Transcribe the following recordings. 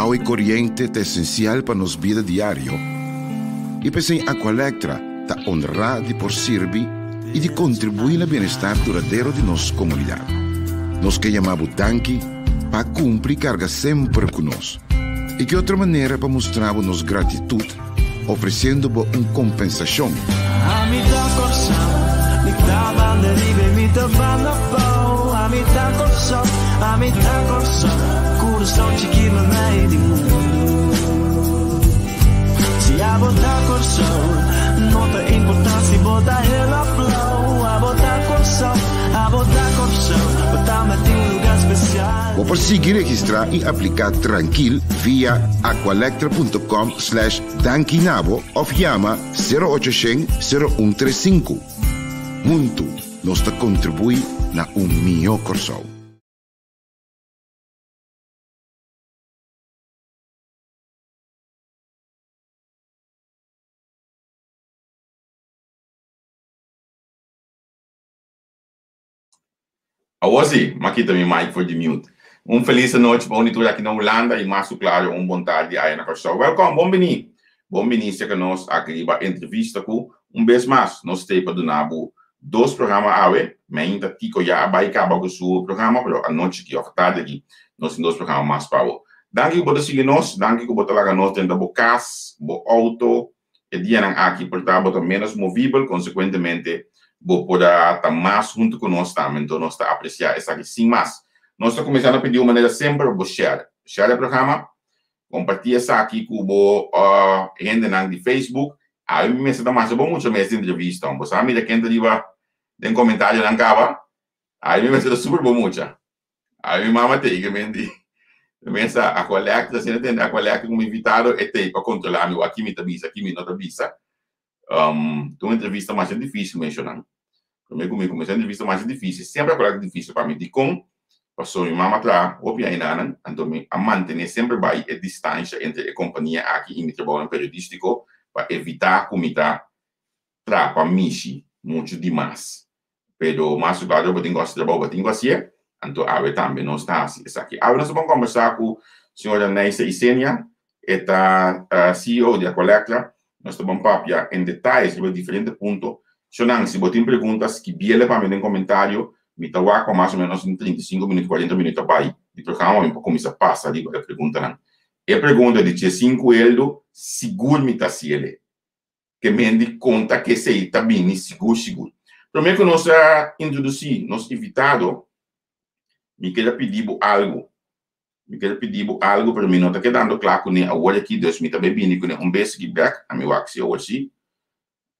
Agua y corriente é essencial para nos vida diário. E pensei em Aqualectra está honrada de por servir e de contribuir ao bem-estar duradouro de nossa comunidade. Nós que chamamos Danki para cumprir carga sempre conosco. E que outra maneira para mostrar nossa gratitude, oferecendo uma compensação. Se a botar corção, não tem importância, botar ela flow. A botar corção, botar me tem lugar especial. Vou conseguir registrar e aplicar tranquilo via aqualectra.com/dankinabo ou chama 0800 0135. Muito nos contribui na melhor corção. Hoje, aqui também Mike for the mute. Feliz noite para todos aqui na Holanda e mais claro, bom tarde aí na Costa. Welcome, bom-vindo. Bom-vindo conosco aqui para entrevista com vez mais. Nós temos para donar 2 programas aí, mas ainda tico já vai acabar com o seu programa, mas a noite que eu tarde aqui, nós temos 2 programas mais para o. Danke por seguir nós, danke por botar lá nós dentro do carro, do auto, e dia aqui por estar menos movível, consequentemente vou poder estar mais junto conosco também, então nós estamos a apreciar isso aqui sim mais. Nós estamos começando a pedir uma maneira sempre, vou share o programa, compartilhar isso aqui com o gente de Facebook, aí me está mais bom muito mais entrevista, você sabe da quem está tem comentário na cava, aí me está super bom muito, aí me mama tem que me começa a Aqualectra, se não tem Aqualectra como invitado, é tem para controlar meu aqui me avisa, aqui me não avisa. Uma entrevista mais difícil mencionando. Comigo começou a entrevista mais difícil, sempre a difícil para mim de com passou minha mama atrás, ou bem ainda, então a manter sempre vai a distância entre a companhia aqui e meu trabalho periodístico para evitar comida para mexer muito demais. Pero mais claro, eu tenho que trabalhar, eu tenho que fazer, então a também não está assim. Agora nós vamos conversar com a senhora Neissa Isenia, a CEO de Aqualectra. Nós estamos papia em detalhes sobre diferentes pontos. Se você tem perguntas, que viele para mim em comentário, me está com mais ou menos em 35 minutos, 40 minutos para ir. E trocamos um pouco como isso passa ali com a pergunta. E pergunta de 5 eldo, seguro me tá se ele. Que mendi conta que se tá bem, seguro. Primeiro que nós introduzir, nós invitado, me queria pedir algo. Para mim não tá quedando claro que agora aqui, Deus me tá bebendo com beijo feedback, a meu axi hoje.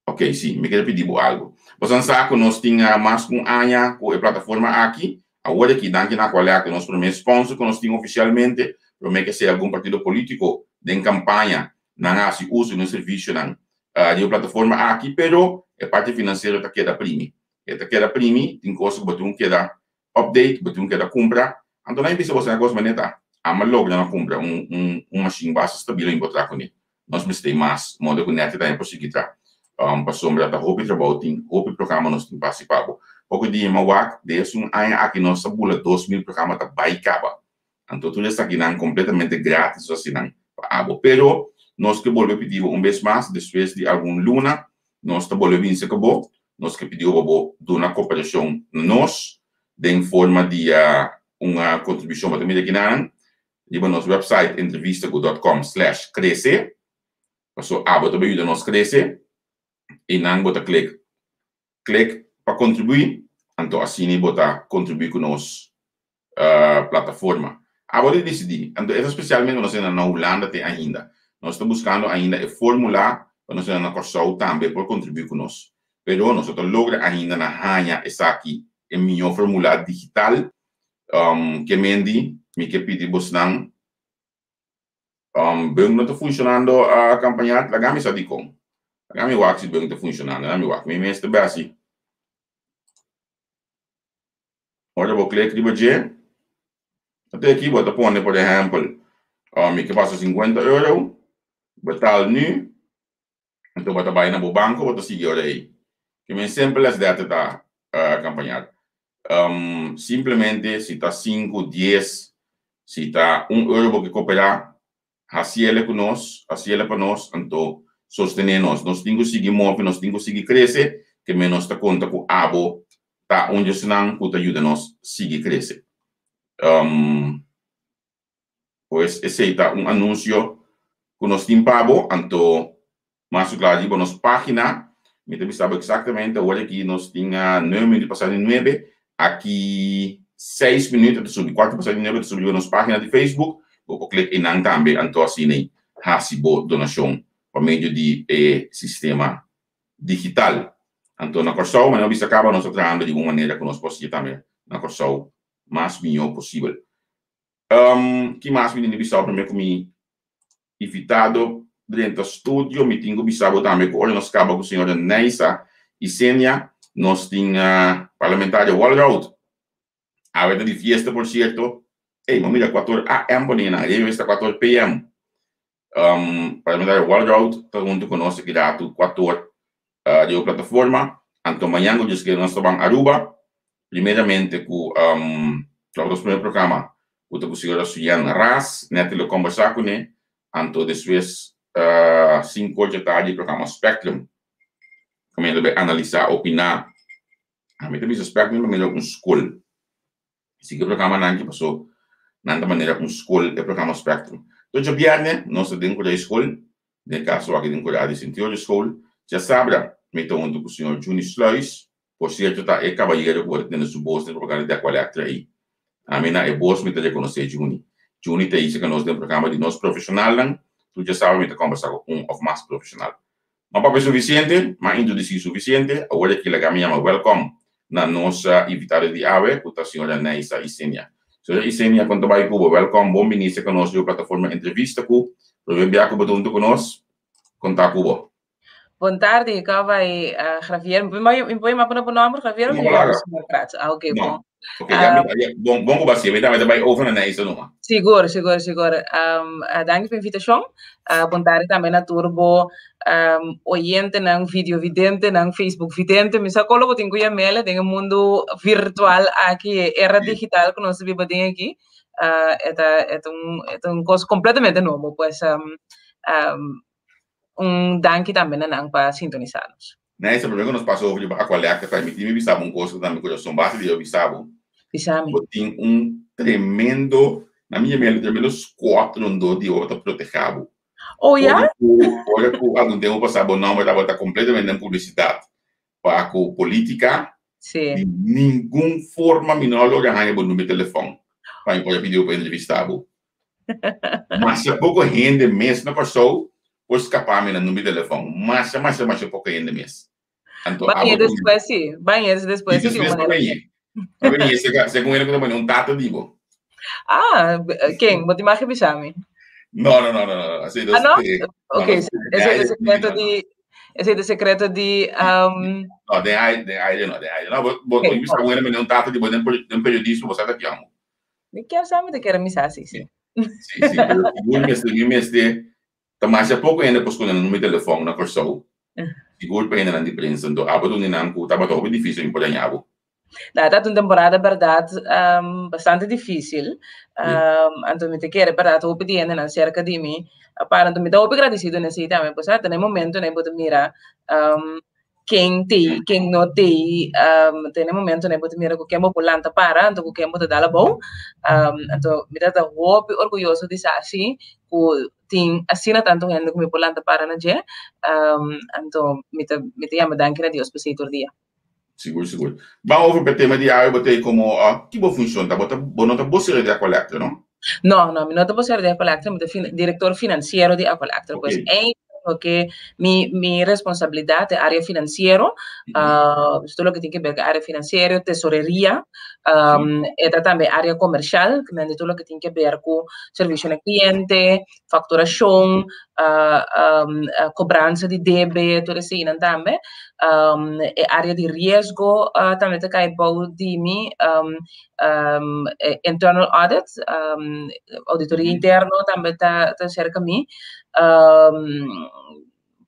Ok, sim, me queria pedir algo. Você sabe que nós tínhamos mais com Anya, com a plataforma aqui, agora aqui, daqui na qual é que nós primeiro sponsor que nós tínhamos oficialmente, para mim que seja algum partido político de campanha, não se usa no serviço de plataforma aqui, pero a parte financeira tá queda primi. Tá queda primi, tem coisa que botou queda update, botou queda compra. Então aí você negócio maneta, a logo na compra machine base estável em botar com ele. Nós precisamos mais, modo que net tá impossível para sombra da roupa trabalho, roupa programa nós temos participado. Pouco dia mawak, desde aqui nós sabula 2.000 programas da baicaba. Então tudo isso aqui não completamente grátis assim não. Pero nós que volvemos pedir vez mais, depois de algum luna, nós volvemos acabou, nós que pedimos uma cooperação nós, de forma de uma contribuição para também aqui na nosso website entrevistago.com/cresce, passou também ajuda nós crescer, e não bota clique para contribuir, então assim bota contribuir com nós plataforma. Agora decidir, então especialmente nós na Holanda tem ainda. Nós estamos buscando ainda a fórmula para nós na Corsau também por contribuir conosco. Pero nós logra ainda na Hanha essa aqui é minha fórmula digital que mendi me que pedir bosnang bem não está funcionando a campanha da gami sabe como a gami wax bem está funcionando a gami wax me mestre base ora vou clicar de budget até aqui vou pôr por exemplo me que passa 50 euros betal nu, então bota vai na banco, bota seguir aí. Que é simples data da campanha. Simplesmente se está 5, 10, se está 1 euro que cooperar, assim ele conosco, assim ele para nós, então sostener nós. Nós temos que seguir mover, nós temos que seguir crescer, que menos está conta com abo, tá onde se não, que ajuda nós seguir crescer. Pois esse é anúncio que nós temos pago, então, mais claro, na nossa página, me sabe exatamente, agora aqui nós temos 9 minutos passados 9, aqui 6 minutos, subir 4 passados 9, subir na nossa página de Facebook, vou clicar em não também, então assim, recebo donação por meio de sistema digital. Então, na Corsau, mas não bisa acaba nós trabalhando de uma maneira que nós possamos também, na Corsau, mais melhor possível. Que mais me bisa primeiro comigo? Invitado dentro do estúdio, me tenho bisabo também, que hoje nós acabamos com a senhora Neisa e Sênia, nós tínhamos parlamentária Walrout, a hora de fiesta, por certo, mas mira, 4 AM, bonina, ele está 4 PM, parlamentária Walrout, está junto conosco aqui da 4 de plataforma, então amanhã, eu disse que nós estamos em Aruba, primeiramente com os primeiros programas, com a senhora Suyan Ras, netelo conversar com ele, então, depois, 5 horas da tarde, programa Spectrum. Como ele vai analisar, opinar. A mim também, Spectrum é melhor escola. Se o programa não passou, não da maneira escola é programa Spectrum. Então, já viernes, nós temos a escola, no caso, aqui temos a de escola. Já sabe, me estou com o senhor Juni Sluis, por certo, é cavalheiro que vai ter no bolso no programa de qualidade aí. A mim, é bolso, me tem conhecer Juni. Juni tem isso que nós temos programa de nós profissional, tu já sabe, me conversar com ou mais profissional. Mas para suficiente, mas introduzir suficiente, agora que a minha welcome na nossa invitada de AVE, a senhora Neisa e Sênia. Senhora Sênia, quando vai com welcome, bom ministro conosco na plataforma entrevista com, para enviar com o conosco, contar com o. Boa tarde, cá vai Javier. Me põe uma para o nome, Javier? Ok, bom. Ok, bom que você vai over na Neisa, não? Seguro. Dank pela invitação. Boa tarde também na turbo oyente, na vídeo vidente, na Facebook vidente. Me sacou logo tenho que mela, tem mundo virtual aqui, era digital que nós vivemos aqui. É coisa completamente novo, pois dank também para sintonizar-nos. Nessa primeiro nós passou a qualidade que permitir me bisabo coisa também coração base de bisabo. Bisame. Tem tremendo Na minha mente, tem menos 4 não dou de outra protegado. Oh, ja? Olha, algum tempo passado, não, mas estava completamente em publicidade. Para a política, de Sim. nenhuma forma, menor, eu ganhei o número de telefone. Para eu pedir para entrevistar. Mas se pouco gente mesmo na pessoa, por escapar no número de telefone. Mas pouco gente mesmo. Então, Banheiro depois, sim. Banheiro depois, sim. Mas bem, você com ele que não tato digo. Ah, quem? Vou te marcar bisami. Não. Assim, Ah, não? Ok, esse é o secreto de não, de aí não. Vou entrevistar com ele, mas não tato de um periodista, você tá aqui, amo. De que sabe de que era missagem, sim. Sim, pero seguro mesmo, mas é pouco ainda posso no meu telefone na pessoa. Seguro para ainda na diferença, então, abo do ninam ku tava todo difícil em poder nhabo. Está uma temporada, verdade, bastante difícil. Então, me te quero, verdade, eu pedi ainda na cerca de mim, para então me dá agradecido nesse tema, pois até no momento, né, pode mirar quem não tem, no momento, né, pode mirar o que é populante para, então o que é muito dar bom, então me dá orgulhoso de ser assim, que tem assina tanto gente como populante para na dia, então me te chama danke a Deus por esse dia. Seguro. Vamos over para o tema de área, botei como, que boa funciona, tá? Bota você de Acolectra, não? Não, não estou você de Acolectra, mas diretor financeiro de Acolectra, pois é porque minha responsabilidade é área financeira, tudo que tem que ver com área financeira, tesouraria, e também área comercial, que é tudo que tem que ver com serviço ao cliente, facturação, cobrança de débito, tudo isso também. Área de risco, também te cai bom de mim, internal audit, auditoria interna, também está cerca de mim.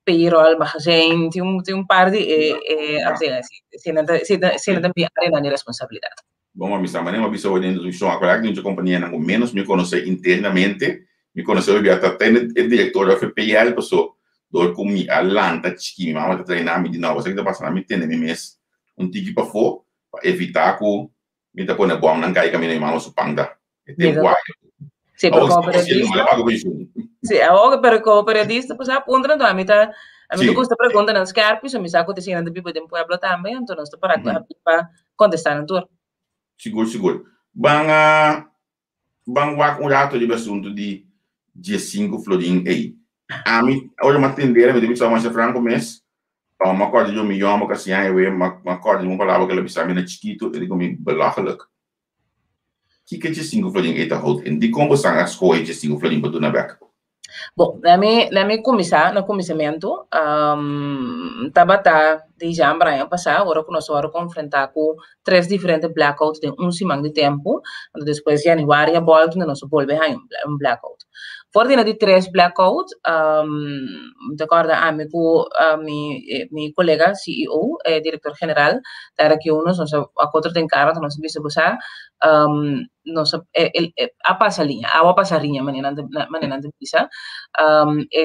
Payroll, magazine, tem par de sino também área de responsabilidade. Bom, a missa, mas nem uma pessoa dentro do chão, agora que a companhia não menos me conhece internamente, me conheceu até o diretor da FPL, pessoa, do com me alanta, chique, mas tá treinando de novo, você que tá passando me tem mês tique para fora, para evitar que me tá pondo bom, não cai caminho mal su panda. Tem guai. Sim, para como periodista. Sim, agora para como periodista, pues apunta a mim tá custa pergunta nas carpes, a mim saco te sina de bibo de pueblo também, então nós para contestar no tour. Seguro. Bang wak rato de assunto de dia 5 florim aí. A mim, olha uma tendera, me deve só mais franco mês. Uma acorda de milhão, uma casinha, uma acorda de uma palavra que ela bisa mina chiquito, ele comigo belachelijk. Que dia 5 florim aí tá houdt en die como são as coisas dia 5 florim para do na beca. Bom, na minha comissamento, tabata de jambra ano passado, agora que nós vamos confrontar com 3 diferentes blackouts de semana de tempo, depois de janeiro a volta, nós voltamos a blackout. Fora de 3 blackouts, de acordo a meu colega CEO, diretor-geral, era que nós a 4 tem cara, nós vimos a passarinha, maneira de pensar,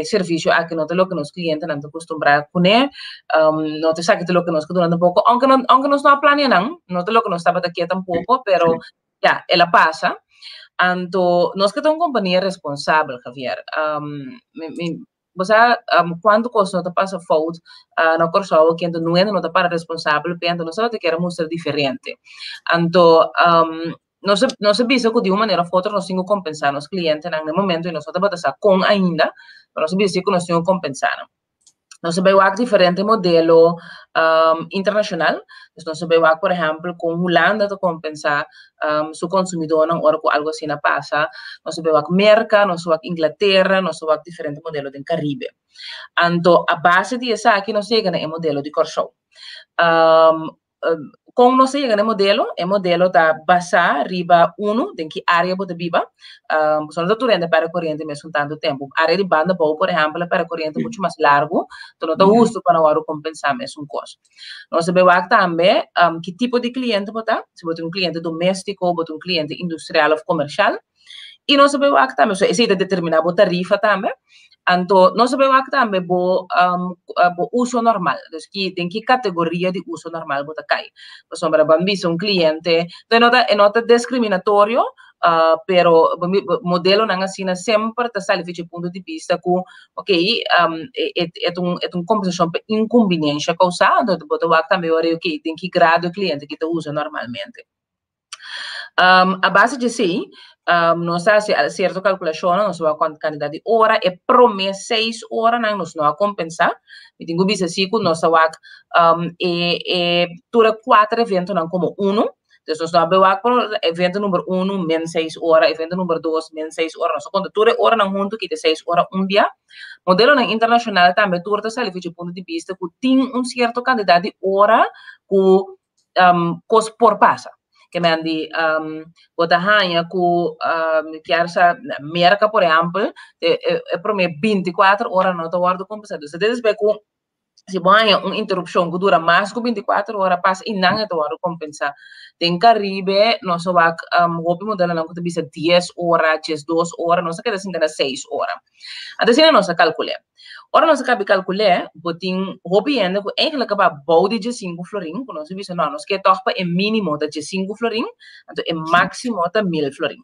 serviço a que não te lo que nos clientes não te acostumbrar com não te sabe lo que nos que durante um pouco, aunque nós não planeamos, não te lo que nos estava aqui tampoco, pero já, ela passa. Então, nós que temos uma companhia responsável, Javier, você quando coisa não passa fault na corso que não é não te para responsável, então nós te queremos mostrar diferente. Então, nós visa que de uma maneira ou outra nós temos que compensar nos clientes no momento e nós estamos a com ainda, mas nós visa que nós temos que compensar. Nós vemos diferente modelo internacional. Nós vemos, por exemplo, com Holanda de compensar seu consumidor na hora que algo assim passa. Nós vemos América, nós vemos Inglaterra, nós vemos diferentes modelos do Caribe. Então, a base disso aqui nós chegamos no modelo de Corso. Como nós chegamos no modelo da base riba 1, em que área pode viver. Só não está para corrente mesmo tanto tempo. Área de banda, por exemplo, para corrente muito mais largo, então não está justo para o compensar mesmo coisa. Nós sabemos também que tipo de cliente pode estar, se pode um cliente doméstico, pode um cliente industrial ou comercial. E nós sabemos também, se determinar a tarifa também. Então, nós sabemos também o uso normal. Então, em que categoria de uso normal você cai? Por exemplo, quando você um cliente, então não é discriminatório pero modelo nang asina sempre ta sali fiche punto di vista ku ok é compensação para inconveniência causada do botar o também ora ok tem que grado o cliente que te usa normalmente. A base de si, nós fazemos certa calculação, nós vamos a quantidade de hora, e por mês 6 horas nós não compensar. E tenho visto assim que nós vamos tura 4 eventos não como 1. Então nós vamos para evento número 1 menos 6 horas, evento número 2 menos 6 horas. Nós conta tura hora não junto que de 6 horas dia. Modelo internacional também tura sali de ponto de vista que tem certa quantidade de hora que cos por passa. Que mandi bota hanya ku quer sa merca por exemplo para mim 24 horas não tô guardo compensado se desde que se banha interrupção que dura mais que 24 horas passa e não é tô guardo compensar tem caribe nós só vai hopi modelo não que bisa 10 horas 12 horas nós quer assim 6 horas assim nós calcular ora nós acaba calcular botin hopi ainda que eigenlijk acaba boude de 5 florin nós bisa não nós quer toch para mínimo de 5 florin então é máximo de 1000 florin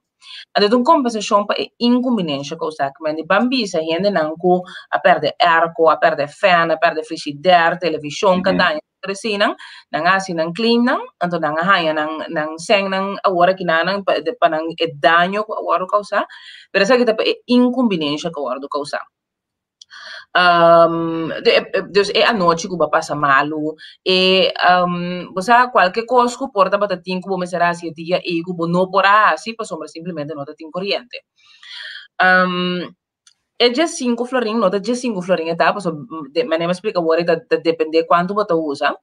então compensação para inconveniência que usa que mandi bambisa ainda não com a perde arco a perde fan a perde frigideira televisão cada Resina, nang asin ng clean nang, anto nang haya nang seng nang awara kinanang panang daño ko awaro kausa, pero sa kita pa inconveniência ko awaro kausa. Dus a noite que passa malo e você qualquer coisa que porta para ter como será se dia e que não porá assim para sombra simplesmente não tem corrente. É de 5 florin, não de 5 florin tá, porque mas me explica agora depende quanto você usa,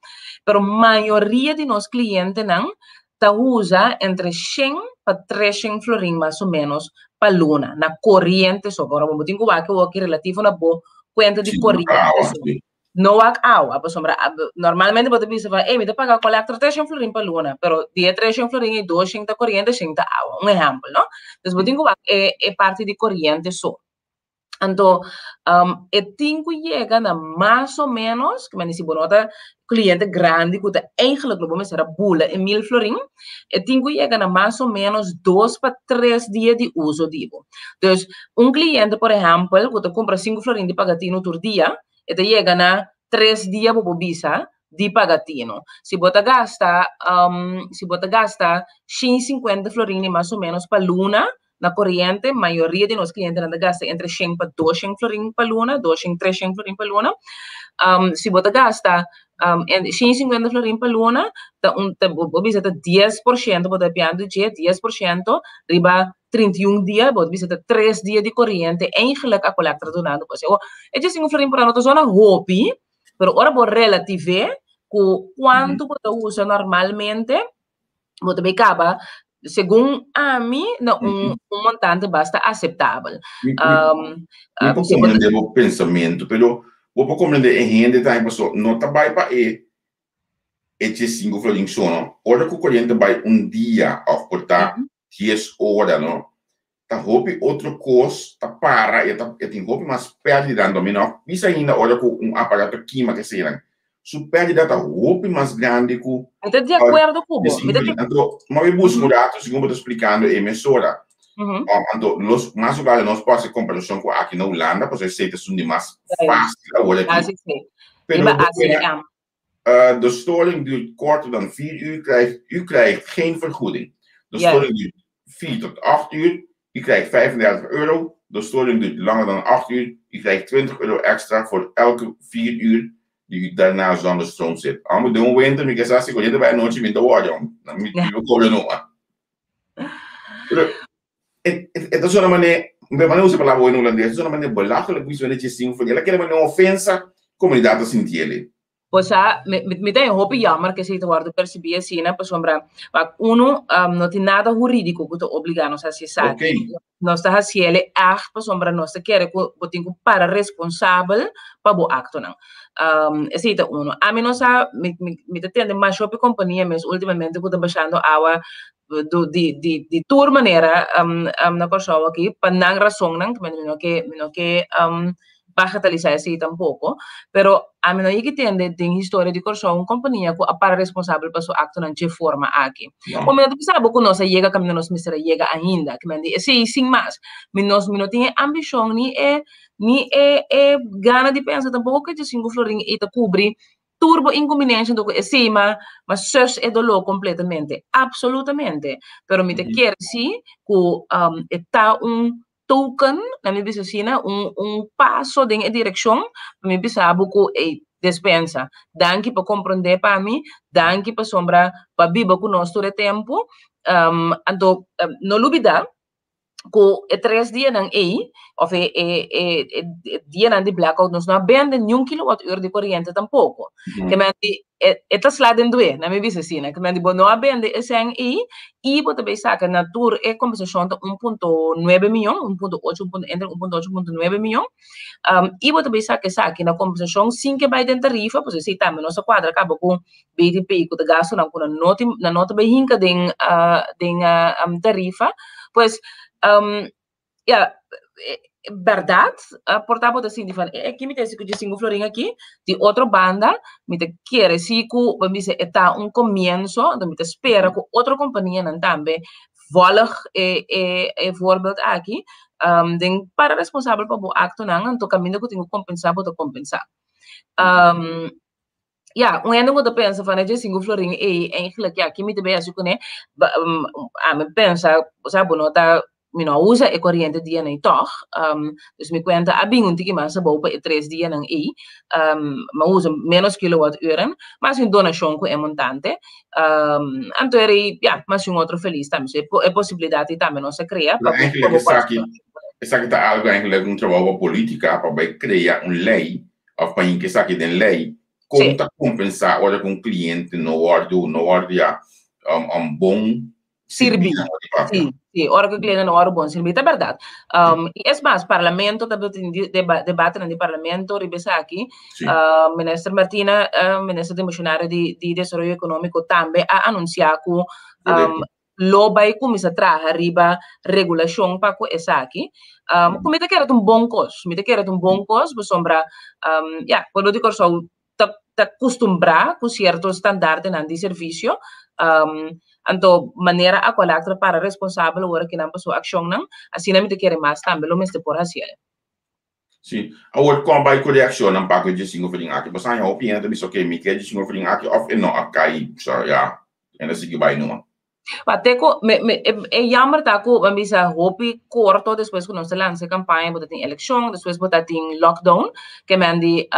pero maioria de nós clientes não tá usa entre 100 para 300 florin mais ou menos para luna na corrente só. Agora vamos ter que relativo na boa conta de corrente. Não há água, normalmente você pensa, me dá pagar colector 300 florin para luna, pero dia 300 florin e 200 corrente, 100 água, um exemplo, não? Então você tem que é parte de corrente só. Então, tenho chega na mais ou menos, que me disse, bonota, cliente grande, que eigenlijk vamos ser a bula em 1000 florin, tenho chega na mais ou menos 2 para 3 dias de uso digo. Então, cliente, por exemplo, que compra 5 florin de pagatino por dia, chega na 3 dias para visa de pagatino. Se você gasta 150 florin mais ou menos para luna, na corrente, maioria de nós clientes ainda gasta entre 100 para 200 florin para luna, 200, 300 florin para luna. Se você gasta 150 florin para luna, você está 10%, você piando de 10%, riba 31 dias, você está 3 dias de corrente, eigenlijk a colecta donado. É de 5 florin para nós, zona hobby, mas ora por relativo, quanto você usa normalmente, você acaba segundo a mim, montante basta aceitável. Eu compreendo o pensamento, pero vou compreender em renda tá pessoa não trabalha para de 5 florin sono. Ora que o cliente vai dia ou cortar 10 horas, não? Tá roupa outro custo, tá para e tem roupa mais perde dando menor. Isso ainda ora com aparato químico que seja. Super data roupa mais grande que estou de acordo com você. Então, mas eu busco dados, segundo eu estou explicando, emissora. Então, mais lugares nós podemos comparação com aqui na Holanda, porque sei que são de mais fácil agora aqui. De storing duurt korter dan 4 uur, u krijgt geen vergoeding. De storing duurt 4 tot 8 uur, u krijgt €35. De storing duurt langer dan 8 uur, u krijgt €20 extra voor elke 4 uur. Die daarna zonder stroom zit. Allemaal doen winter, maar ik zeg dat je erbij nooit meer te worden. Dan moet je komen nog. Het is zo'n manier, we gaan usar palavra em holandês, zo'n manier belachelijk, wie zo'n beetje zien voor je. Lekker maar een ofensa, comunidade sintiele. Pois me tem roupa jammer que se guarda perceber assim, né, para sombra. Mas não tem nada jurídico que te obriga a nós a acessar. Nós está haciendo para sombra nós quer que botinho para responsável para o acto não. Esse é a mim nós me tem mais shopping companhia, mas ultimamente eu estou baixando água de toda maneira na pessoa aqui para não razão não que bagatalizar assim tampouco, pero a mim não é que entende tem história de corso uma companhia que para responsável para sua acto de forma aqui. O meu sabe que nós chega caminho nós mistura chega ainda, que me diz sim mas nós não tem ambição ni gana de pensar tampouco que de 5 florin e te cobrir turbo inconveniente do que cima, mas sus é dolor completamente, absolutamente. Pero me te quer sim que está token na minha oficina, passo em direção, para me pensar que despensa. Danke para compreender para mim, danke para sombra, para viver conosco todo o tempo. Então, não olvidar que 3 dias não ou dia não de blackout, nós não vende nenhum kWh de corrente tampouco. Que me está slado em doer, na minha oficina, que me diz, não vende esse e você vai sacar na tour é compensação de 1.9 milhão, 1.8, 1.9 milhão, e você vai sacar na compensação 5 vai dentro tarifa, pois se também nossa quadra acaba com BTP, que o gasto não com na nota bem hinca den tarifa, pois verdade, portava assim de falar, aqui me tem de 5 florin aqui, de outra banda, me te quer assim que, vamos dizer, está começo, então me te espera que outra companhia não também volg voorbeeld aqui, para responsável para o acto não, então caminho que tenho que compensar, para compensar. Um ano que eu penso, van de 5 florin eigenlijk, aqui me te bem assim que, né, me pensa, sabe, não tá não usa a corrente dia nem toch, dus me conta a bem que mais a boa para 3 dias não mas usa menos kWh, mas em donação que é montante, então mas outro feliz também, é possibilidade também não se cria. Essa que tá algo eigenlijk trabalho política para criar lei, ou para que essa que den lei, como compensar olha com cliente no ordem bom serviço. Sim, hora que o cliente não é bom serviço, é verdade. E é mais, parlamento, debate no parlamento, ribesa aqui, ministra Martina, ministra de Missionário de Desenvolvimento Econômico, também a anunciar que lo vai começar a trazer riba regulação para que essa aqui. Como te quer bom costo, por sombra, quando eu digo só, te acostumbrar com certo standard de serviço, então, maneira a qual para responsável agora que não passou ação não, assim não me quer mais também, lo mesmo por assim. Sim, agora como vai com reação não para que de 5 florin aqui, você não opinião também só que me quer de 5 florin aqui, ou não a cair, só ainda se que vai não. Até que é jammer tá que vamos dizer hopi corto depois que nós lançamos a campanha, botar tem eleição, depois botar tem lockdown, que mandi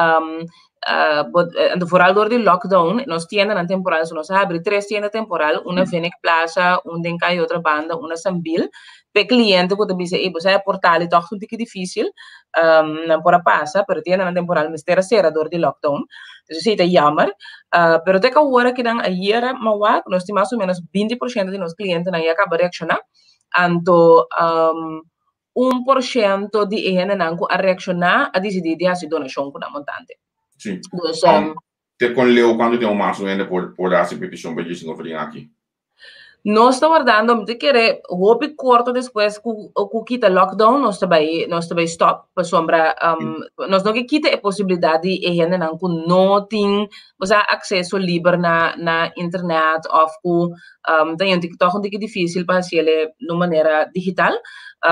vooral door die lockdown, nos tiendas na temporal, nós abrimos 3 tiendas temporal, uma Fenix Plaza, Denka e outra banda, uma Sambil, para cliente que também se você é portal e toch um pouco difícil, não pode passar, pero tienda na temporal, mas terceira door die lockdown, dus isso é jammer, pero até que agora que dan ayer, mas nós temos mais ou menos 20% de nossos clientes na acaba reaccionar, então 1% de eles não a reaccionar a decidir de fazer donação com a montante. Sim. Te con Leo quando tem mais ainda por dar essa petição para 5 florin aqui. Nós estamos guardando, te querer, hope corto depois que quita lockdown, nós também stop, para sombra, nós não quita a possibilidade de ainda não tem acesso livre na internet, ou tem um TikTok um pouco difícil para fazer de maneira digital,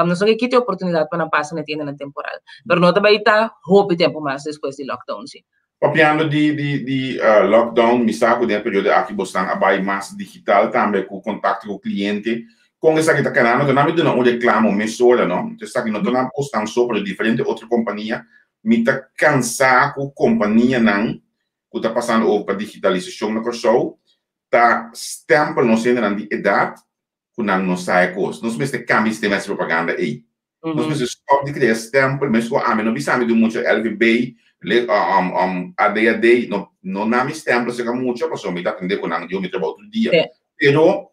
nós não quita a oportunidade para não passar na tienda na temporal, mas nós também está hope tempo mais depois de lockdown, sim. Papiando de lockdown, me saco dentro do período aqui bastante abai mais digital também com contato com o cliente. Com essa que está canando, não me dá um reclamo mensual, não? Então, essa que não está postando sobre diferente outra companhia, me está cansado com companhia não, que está passando over para digitalização na show, tá stempel não sendo na idade, que não sai coisa. Nós mesmo cambia sistema de propaganda aí. Nós mesmo stop de criar stempel, mas com a não precisamos de muito LVB. A day não nami tempo se como muita pessoa me atender com eu me trabalho todo dia pero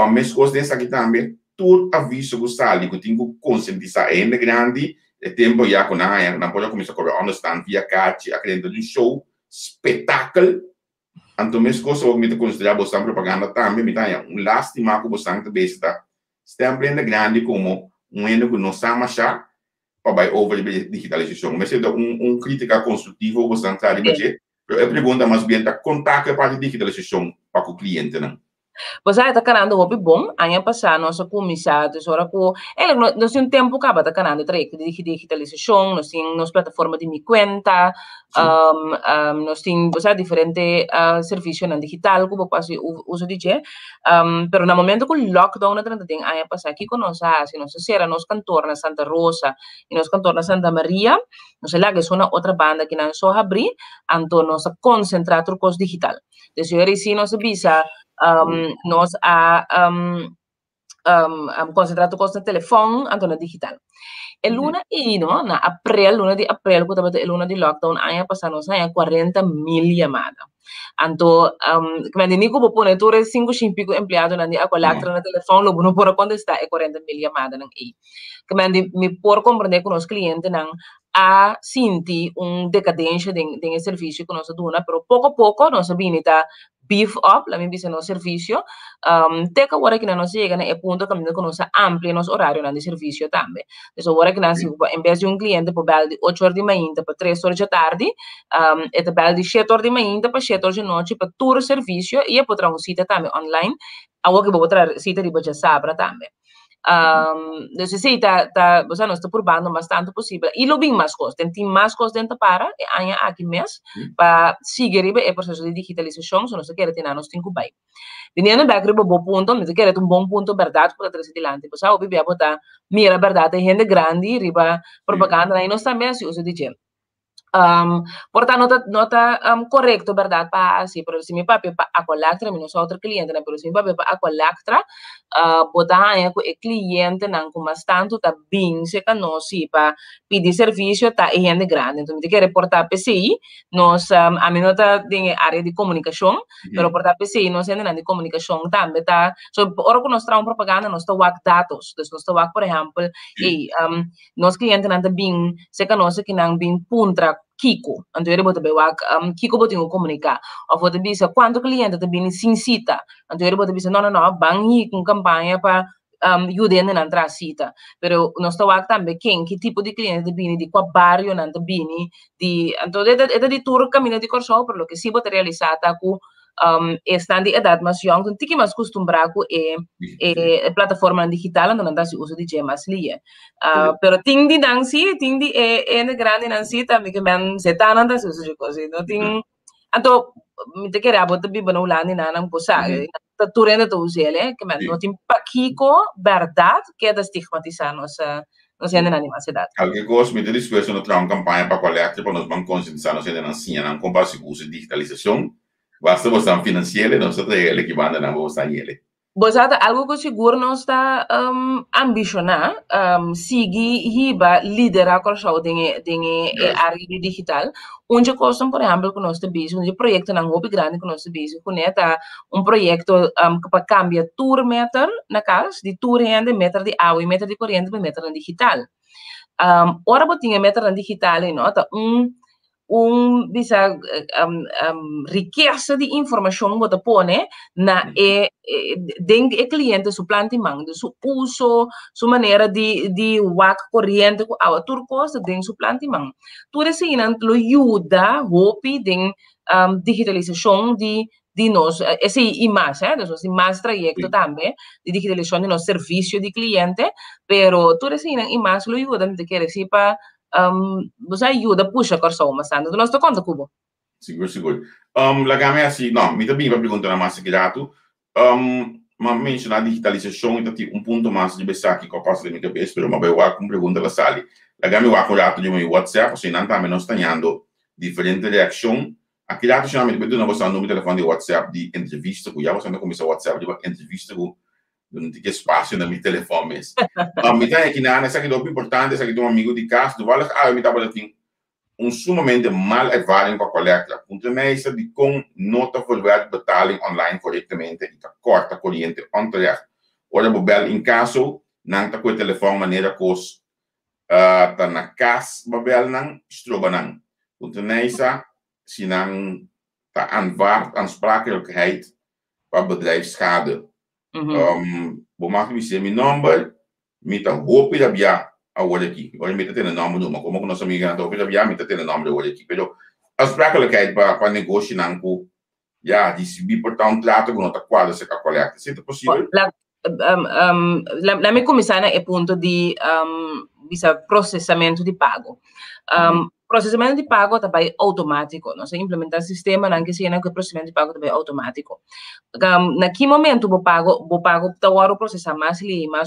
mes coisas dessa aqui também tudo aviso que sali que tenho conscientizar ainda grande tempo já com não pode começar a correr understand via cate a cliente de show espetáculo então mes coisas eu me considerar bastante propaganda também me dá lástima que bastante besta sempre ainda grande como ainda que não sabe achar over de digitalização. Mas é crítica construtiva bastante claro, mas a pergunta mais bem é contato para a digitalização para o cliente, não? Pois aí tá canando hobby bom, ano passado nossa comissão, tesoura com, nós temos tempo que tá canando treco de digitalização, nós temos plataforma de minha conta, nós temos diferente serviço na digital que você usa de je, pero no momento que o lockdown na trenta tem ano passado aqui com nós assim, nós será nós cantor na Santa Rosa e nós cantor na Santa Maria, nós lá que é uma outra banda que não só abrir, então nós concentrar o curso digital. Então eu sim nós visa nós concentrado com o telefone antônio digital. Luna na luna de abril, quando estava luna de lockdown, ano passado nós tinha 40.000 chamadas. Então, como eu digo, vou pôr tudo 5 empleados na a colactra no telefone, lo não por contestar é 40.000 chamadas não aí. Como eu me por compreender com os clientes não a sentir decadência de serviço que nós damos, pero pouco a pouco nós vamos a beef up, la misma no servicio, teca ahora que nos llega a punto que nos amplia nos horario de servicio también. Entonces ahora que nos en vez de un cliente por bel de 8 horas de mañana para 3 horas de tarde, et bel de 7 horas de mañana para 7 horas de noche para todo el servicio y potrà un sitio también online, ahora que vou trazer sitio de baixar sabra também. Entonces sí, o sea, no está probando más tanto posible. Y lo bien más cosas, tem más cosas dentro para, año aquí mes, para seguir el proceso de digitalización, si no se quiere tener nos cinco bay. Viniendo back riba bom punto, me se quiere un bom punto verdad para trazer adelante. Pues ahora vivia botar mira verdad de gente grande riba propaganda, aí nós também se usa de gente. Portanto, nota correcto, verdade, para assim, por exemplo, para a colactra, menos outro cliente, né, por exemplo, para a colactra, botar aí com o cliente, não com bastante, tá bem, se que nós, se para pedir serviço, tá em gente grande, então, me quer reportar PCI, nós, a mim não tá em área de comunicação, mas reportar PCI, nós ainda de comunicação também, tá, so, ora que nós trabalhamos propaganda, nós tá wak dados, então, nós tá wak, por exemplo, e, nós cliente não tá bem, se que nós, que não bem puntra, Kiko, então ele botou bem, Kiko botou comunicar, ou botou bem, quanto cliente tá bem sem cita, então ele botou bem, não, banhi com campanha para ajudar na entrar cita, pero nós estamos também que tipo de cliente tá bem, de qual barrio não tá bem, de, então é de tour caminho de corso, pero lo que sim botou realizar tá com estão de idade mais jovem, então tem que mais acostumar com a plataforma digital, então não dá se uso de gemas ali. Pero tem de dança, tem de grande dança também que man se tá não dá se uso de coisa, então tem, então me te querer botar biba no lado na não possa, tá turendo to usele, que man não tem paquico verdade que é estigmatizar nossa ainda na animação. Alguém gosta de discutir no trabalho campanha para coleta para nós vamos conscientizar nós ainda na ciência, não compara o uso de digitalização. Basta você financeiro, nós temos ele que manda na bolsa ele. Você algo que seguro nós está ambicionar, seguir riba liderar a coisa de área digital. Onde coisa, por exemplo, que nós temos um projeto não muito grande que nós temos, que é projeto para cambiar tour meter na casa, de tour de meter de água e meter de corrente para meter na digital. Ora botinha meter na digital e nota bisa riqueza de informação que põe na o cliente su plantimento, su uso, su maneira de wak corrente com a turcosa dentro su plantimento. Tudo isso lo ajuda hopi den digitalização de nós, esse e mais, nós mais trajecto também de digitalização de nosso serviço de cliente, pero tudo isso e mais lo ajuda de que reciba você ajuda puxa corso uma sanda do nosso conta cubo seguro lagame assim não me também vai perguntar mais que dato mas mencionar a digitalização então tem ponto mais de pensar que capaz de me cabeça pero mas vai com pergunta lá sali lagame vai com dato de meu WhatsApp assim não também nós tendo diferente reação aqui dato chamamento bedo não você número de telefone de WhatsApp de entrevista que já você não começa WhatsApp de entrevista com não tem espaço no meu telefone mesmo. Me tem aqui na essa que é importante, essa que é amigo de casa, tu vai me tá botando sumamente mal avaliado com a coleta. Ponto nessa de com nota volver betaling online corretamente e corta corrente onterecht. Ora bobel em caso não tá com o telefone maneira cos tá na casa bobel não estroba não. Ponto nessa se não tá aansprakelijkheid para bedrijfsschade. Bom, mag ik mijn nummer met een hoop dat ja a aqui. Hoje me tem nome de uma, como que nós amigos então já me tem nome de aqui, pero as praticamente para negócio não com já disse bi portanto trato com outra quadra se calcular, se é possível. La me começar é ponto de processamento de pago. Processamento de pago também automático, não se implementar sistema não que seja que processamento de pago também automático. Naquele momento o pago tá hora processar mais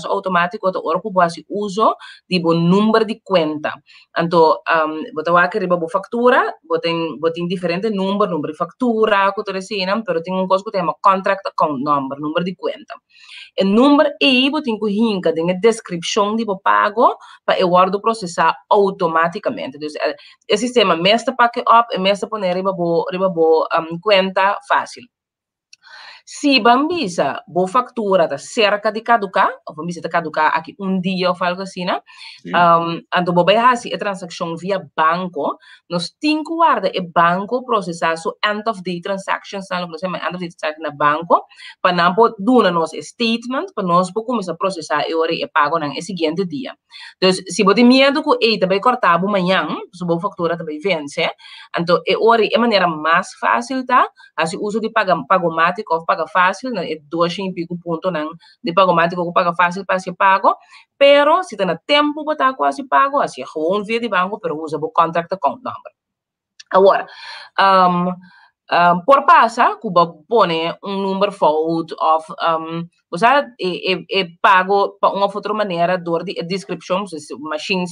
automático tá hora que você uso de bom número de conta. Então, você vai querer a fatura, você tem diferente número de fatura, que tu recebe, pero tem coisa que tem contract account number, número de conta. O número aí você tem que hincar tem a descrição de pago para o guardo processar automaticamente. Então, o sistema mestre pack up e mestre poner riba conta fácil. Se bambisa boa factura tá cerca de caducar, ou bambisa tá caducar aqui dia ou algo assim, né? Então bobai hasi a transação via banco, nós tem que guardar o banco processar so end of day transactions, não nós chama end of day transaction na banco, para não pode dar nos statement, para nós pode começar a processar e pago no seguinte dia. Então, se você medo que também cortar amanhã, se boa factura também vence, então é maneira mais fácil tá, assim uso de pagomático ou paga fácil, é 2,5 pontos de pagomático que paga fácil para ser pago, pero se tem tempo para estar quase pago, assim, gewoon via de banco, pero usa o contract account number. Agora, por passar, Cuba põe número forward of, você pago para uma outra maneira, dor de descrição, machine,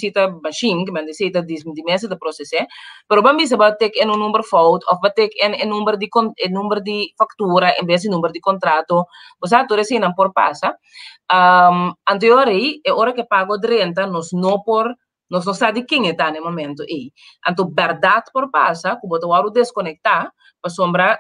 que manda cita de mesa de processo, pero vamos ver se ter número forward of ter número de fatura em vez de número de contrato, você tu recebe por passar, anteriormente, é hora que pago de renta, nós não sabemos quem está no momento aí. Então, verdade por passa, que você vai desconectar, para sombra,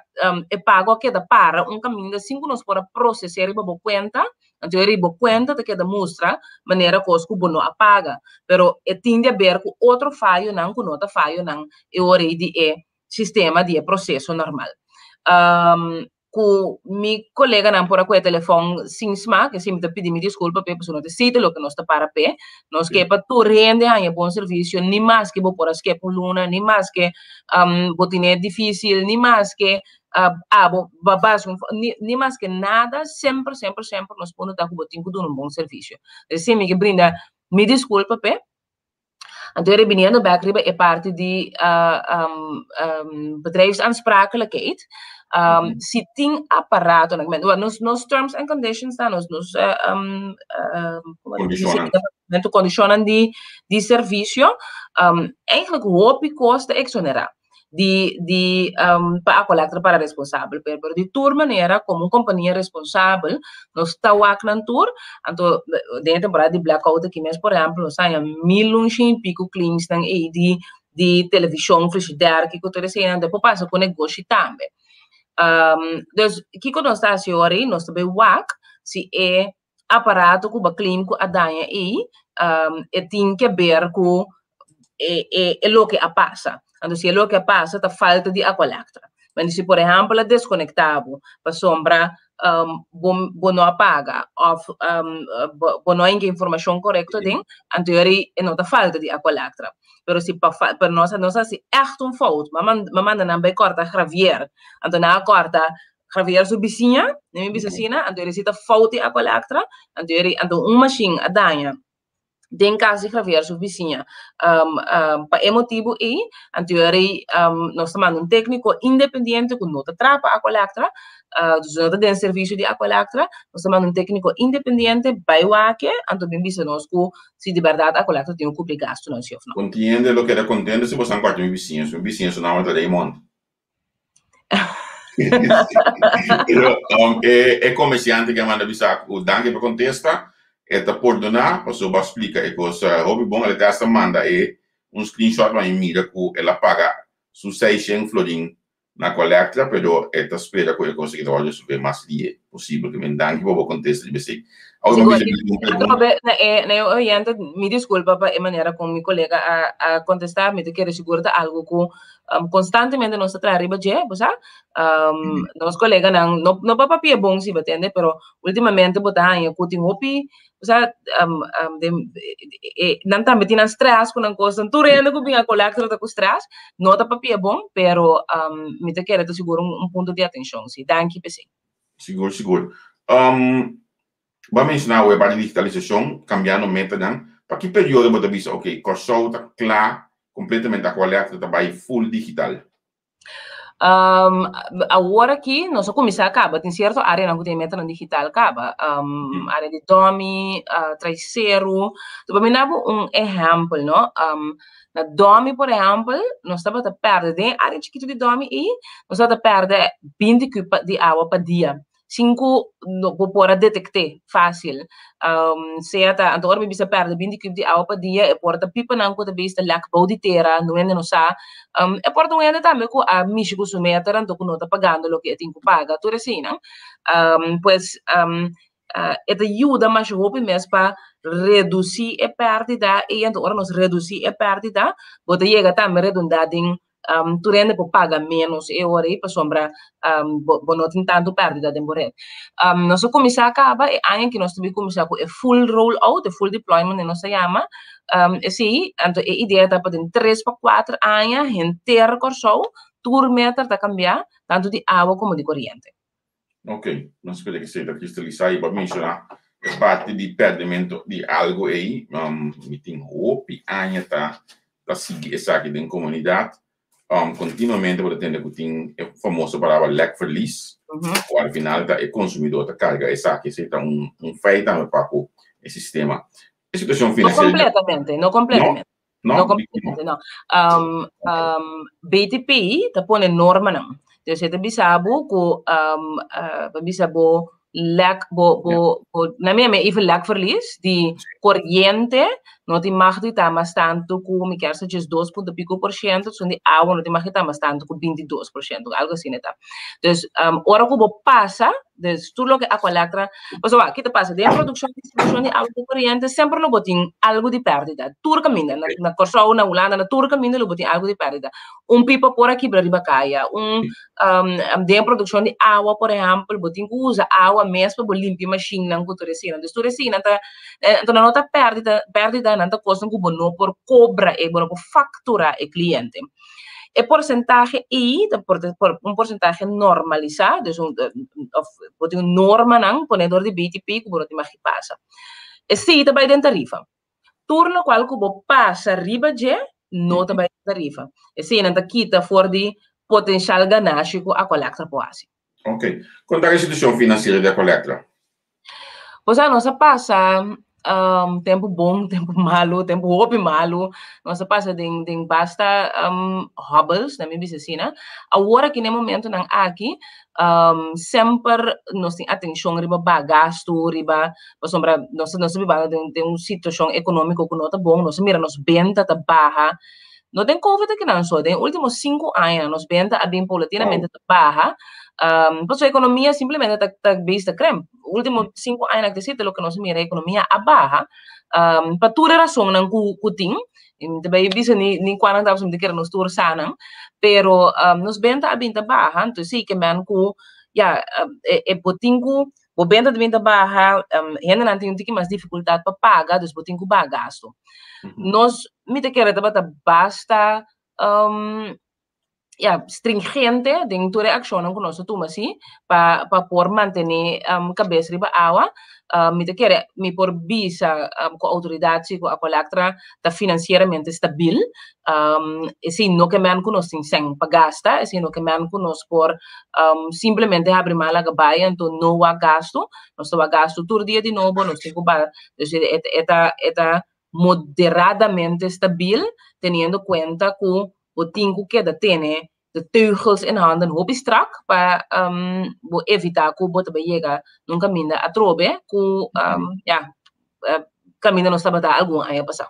é pago que para caminho de 5 nós para processar a conta, então a conta te queda mostra maneira que você não apaga, pero tende a ver com outro falho não, com outra falho não, é hora de sistema de processo normal. Com meu colega não por aqui telefone sem smar que sempre pedi me desculpa porque não te cita o que nós está para pé nós que para tu rende a bom serviço nem mais que vou por as que por luna nem mais que botiné difícil nem mais que nem mais que nada sempre nós podemos estar com botinho com bom serviço assim me que brinda me desculpa pé então ele vinha no backriba é parte de bedrijfsaansprakelijkheid. Se tem aparato, nos terms and conditions, nos condicionam de serviço, eigenlijk hoop ik kosten exonerar. Para a coleta para responsável, pero de tour maneira, como companhia responsável, nós estamos aqui na tour, então, dentro da temporada de blackout aqui mesmo, por exemplo, nós temos 1.000 e pico clientes de televisão, frigideira, que eu estou depois passa com negócio também. Então, o que nós estamos fazendo, nós também se é aparato que o clínico a danha aí, tem que ver com o que passa. Então, se o que passa, está falta de aqualectra. Mas se, por exemplo, é desconectado, para sombra, não apaga, ou não tem informação correta, então não está falta de aqualectra. Mas se para nós se echt fout, mas manda não vai cortar Javier, então não corta Javier sua vizinha, nem minha vizinha, então ele está fout de aqualectra, então uma machine a danha. Den caso de Javier, sua vizinha, para motivo aí, então nós chamamos técnico independente que não atrapa a coleta, não tem serviço de aqualectra, nós chamamos técnico independente para o que, então bem visto nós que se de verdade a coleta tem cobrir gasto não se não. Compreende o que era contente se você não corta minha vizinha não é Raymond. É comerciante que manda avisar o danke para contestar. Eta perdonar, posso explicar que coisa hobby bom ela está manda screenshot para mira que ela paga su 600 florin na coleta, pero esta espera que eu consiga olhar sobre mais dia possível que me danke para contestar de você. oyente, me desculpa para a maneira como meu colega a contestar, me quer segurar algo que constantemente nós está arriba de, sabe? Nós colega não para papia bom se batende, pero ultimamente botar em cutting hopi, sabe? Não também tem stress com uma coisa, tu rende que bem a colega com stress, não tá papia bom, pero me quer te segurar ponto de atenção, sim, danke pessoal. Seguro. Vamos mencionar o para digitalização, cambiando meta, para que período você diz, ok, Corsou está claro, completamente a qualidade trabalho full digital. Agora aqui, nós começamos a acabar, tem certa área que tem meta no digital, acaba, área de Domi, traseiro, então, para mim, exemplo, não? Na Domi, por exemplo, nós estamos a perder, área chiquita de Domi, e nós estamos a perder 20 cubos de água por dia. 5 para detectar fácil. Se ata então me bisa perde 20 cubos de água por dia e porta pipa não conta besta lac de terra não ainda não sa e porta ainda também com a michigo sumeter então não tá pagando o que tem que pagar tudo assim não pues esta ajuda mais roupa mesmo para reduzir a perda e então nós reduzir a perda pode chegar também redundar em tu rende por paga menos e ora aí para sombra não tem tanto perda de morrer nós começar acaba e aí que nós também começar com full roll out full deployment nós chama assim então a ideia tá para 3 para 4 anos inteiro Corsou tur meter tá cambiar tanto de água como de corrente. Ok, nós podemos que seja cristalizar e para mencionar parte de perdimento de algo aí me tem roupa anos tá seguir essa aqui da comunidade continuamente para atender que tem a famosa palavra lack for lease, ou ao final o consumidor está carga essa aqui se tá feito para o sistema. A situação financeira não completamente. BTP tá põe norma não. Então você bisabo que bisabo lack na minha even lack for lease de corrente não tem mais de mais tanto com me quer seja 2,5% são de água não tem mais de mais tanto com 22% algo assim tá então hora que passa de tudo que a colecta mas o que te passa de produção e distribuição de água corrente sempre lo botin algo de perda tudo caminha na Corsou na Holanda na tudo caminha lo botin algo de perda pipa por aqui para riba caia de produção de água por exemplo botin que usa água mesmo para limpar machine não que tu resina então tu resina então não tá perda não tá custa que não por cobra e por facturar o cliente o porcentaje aí por porcentaje normalizado então norma não ponedor de BTP que não tem mais que passa e se também tem tarifa turno qual que passa riba de não também tem tarifa e se não tá quita for de potencial ganância que a colecta pode. Ok. Quanto à situação financeira da colecta? Pois a nossa passa tempo bom, tempo malo, tempo roupa malo. Nossa passa de basta hobbies, na minha visita. Agora que no momento não aqui, sempre nós temos atenção riba gasto, riba, sombra nós riba de uma situação econômica que não está bom, nós mira nos venda tá baixa. Não tem Covid aqui não só, nos últimos 5 anos, nós venda a bem paulatinamente baixa. Por sua economia simplesmente está vista creme. Os últimos 5 anos que se o que nós mira a economia a baixa, para toda razão não cutim, também bisa nem 40% de que nós tour sanam, pero nós venda a bem baixa, então sim que man ku ja botingu o venda de venda baixa, ainda não tem um pouquinho mais dificuldade para pagar, dus botingu ba gasto. Nós me te quer basta stringente dentro da ação que nós tomamos assim para por manter cabeça riba água me te quer me por visa com a autoridade com a colecta tá financeiramente stabil e se não que man nós tem sem pagasta e se não que man nós por simplesmente abrir mala gabai então não há gasto nós temos gasto todo dia de novo nós temos que eta moderadamente stabil teniendo cuenta que o tempo que tem de teugels in handen hoop strak para evitar que o bote chega num caminho a trobe que caminho não estava dar algum aí passar.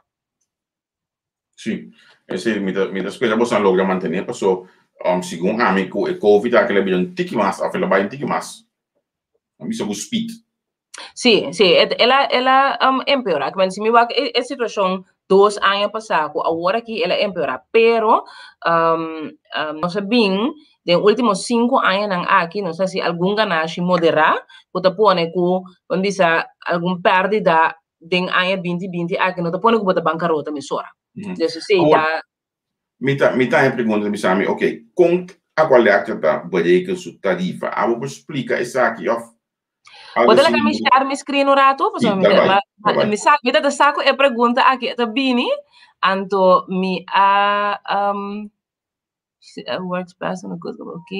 Sim, esse me espera você logra manter passou segundo amigo e covid aquele bem tiki mas a fela bem tiki mas isso é o speed Sí, ela empeora. Como se me va a situação 2 anos passados, agora que ela empeora, pero não sei bem, de últimos 5 anos aqui, não sei se algum ganagem moderar, pode pôr com, onde diz, algum pérdida de ano 2020 aqui, não te pôr com a bancarrota, mesora. Então, se já... Me tá perguntando, me sabe, ok, com a qual é que tá berekenen sua tarifa? A vou explicar isso aqui, ó. Pode ela me share mi screen un rato? Mi da saco e pergunta aqui, tá bini? Anto mi works best on a good, ok.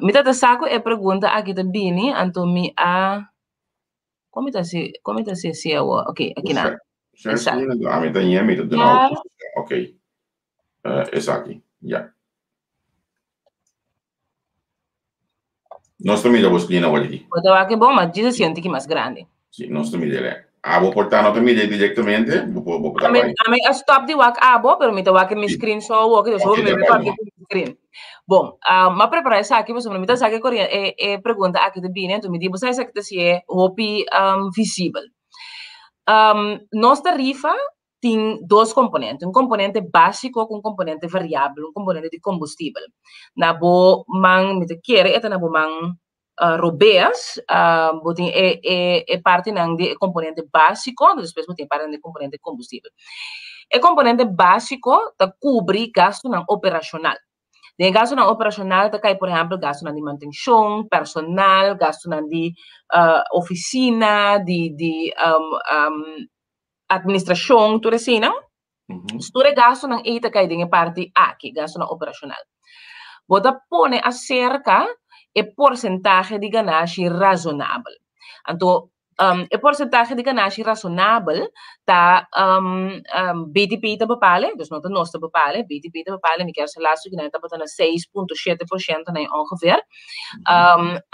Mi da saco e pergunta aqui, tá bini? Anto mi como tá se ok, aqui na. Share screen, a mi tá me tá dando. Ok. Essa aqui, já. Nostra mídia vos clina hoje. Pode aqui bom, mas diz sente que mais grande. Sim, nostra mídia é. Vou portar nota mídia diretamente, vou botar aí. A stop de wak pero me wak mi screen só wak, eu só me aqui mi screen. Bom, ma preparar essa aqui, você me tá sabe que pergunta aqui de bem, então me diz você que se é hopi visível. Nossa tarifa tem dois componentes, um componente básico com um componente variável, um componente de combustível. Na bo man me te quer, eta na bo man robeas, botin parte nang de componente básico, depois botin parte de componente combustível. O componente básico ta cobre gasto nang operacional. De gasto nang operacional ta cai, por exemplo, gasto nang de manutenção, personal, gasto nang de oficina, de administração, tudo assim, não? Tudo gasto nang ita cai de parte aqui, gasto nang operacional. Bota pone acerca e porcentagem de ganagem razonável. Então, o porcentagem de ganagem razonável tá BTP tá bepalen, dus não tá nós tá bepalen, BTP tá bepalen, me quero falar que nós tá botando 6,7% nem ongeveer.